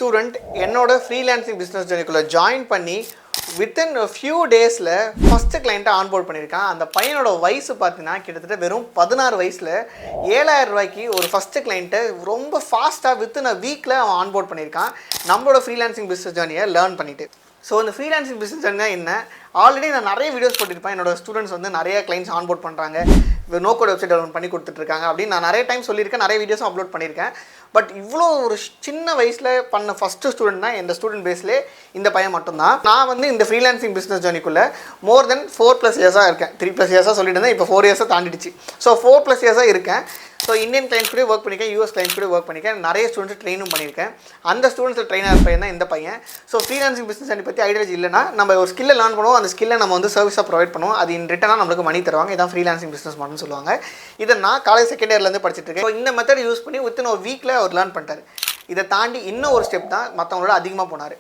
Student என்னோட freelancing business ஜர்னிக்குள்ளே join பண்ணி within few டேஸில் ஃபஸ்ட்டு கிளைண்ட்டை ஆன்போர்ட் பண்ணியிருக்கான். அந்த பையனோட வயசு பார்த்தீங்கன்னா கிட்டத்தட்ட வெறும் 16 வயசில் 7,000 ரூபாய்க்கு ஒரு ஃபஸ்ட்டு கிளைண்ட்டை ரொம்ப ஃபாஸ்ட்டாக வித்தின் அ வீக்கில் அவன் ஆன்போர்ட் பண்ணியிருக்கான். நம்மளோட ஃப்ரீலான்சிங் பிஸ்னஸ் ஜர்னியை லேர்ன் பண்ணிவிட்டு. ஸோ இந்த ஃப்ரீலான்சிங் பிஸ்னஸ் ஜர்னினா என்ன? ஆல்ரெடி நான் நிறைய வீடியோஸ் போட்டிருப்பேன். என்னோட ஸ்டூடெண்ட்ஸ் வந்து நிறைய கிளைண்ட்ஸ் ஆன்போர்ட் பண்ணுறாங்க, நோ கோட் வெப்சைட் டெவலப் பண்ணி கொடுத்துட்ருக்காங்க அப்படின்னு நான் நிறைய டைம் சொல்லியிருக்கேன், நிறைய வீடியோஸும் அப்லோட் பண்ணியிருக்கேன். பட் இவ்வளோ ஒரு சின்ன வயசில் பண்ண ஃபஸ்ட்டு ஸ்டூடெண்ட் தான் இந்த ஸ்டூடெண்ட் பேஸ்லேயே இந்த பையன் மட்டும்தான். நான் வந்து இந்த ஃப்ரீலான்சிங் பிஸ்னஸ் ஜர்னிக்குள்ளே மோர் தென் 4+ இயர்ஸாக இருக்கேன். 3+ இயர்ஸாக சொல்லிட்டு இருந்தேன், இப்போ 4 இயர்ஸாக தாண்டிடுச்சு. ஸோ 4+ இயர்ஸாக இருக்கேன். ஸோ இந்தியன் கிளைண்ட்ஸ் கூட ஒர்க் பண்ணியிருக்கேன், யூஎஸ் கிளைண்ட்ஸ் கூட ஒர்க் பண்ணியிருக்கேன், நிறைய ஸ்டூடெண்ட்ஸ் ட்ரெயினும் பண்ணியிருக்கேன். அந்த ஸ்டூடெண்ட்ஸ் ட்ரெயினர் பையன் தான் இந்த பையன். ஸோ ஃப்ரீலான்சிங் பிஸ்னஸ் பற்றி ஐடியாலஜி இல்லைனா நம்ம ஒரு ஸ்கில்லை லேர்ன் பண்ணுவோம், அந்த ஸ்கில்லை நம்ம வந்து சர்வீஸாக ப்ரொவைட் பண்ணுவோம், அது இன் ரிட்டனாக நம்மளுக்கு மணி தருவாங்க. இதான் ஃப்ரீலான்சிங் பிஸ்னஸ் மாடல்னு சொல்லுவாங்க. இதை நான் காலேஜ் செகண்ட் இயர்லேருந்து படிச்சுட்டு இருக்கேன். ஸோ இந்த மெத்தட் யூஸ் பண்ணி வித்தின் ஒரு வீக்கில் அவர் லேர்ன் பண்ணிட்டார். இதை தாண்டி இன்னும் ஒரு ஸ்டெப் தான் மற்றவங்களோட அதிகமாக போனார்.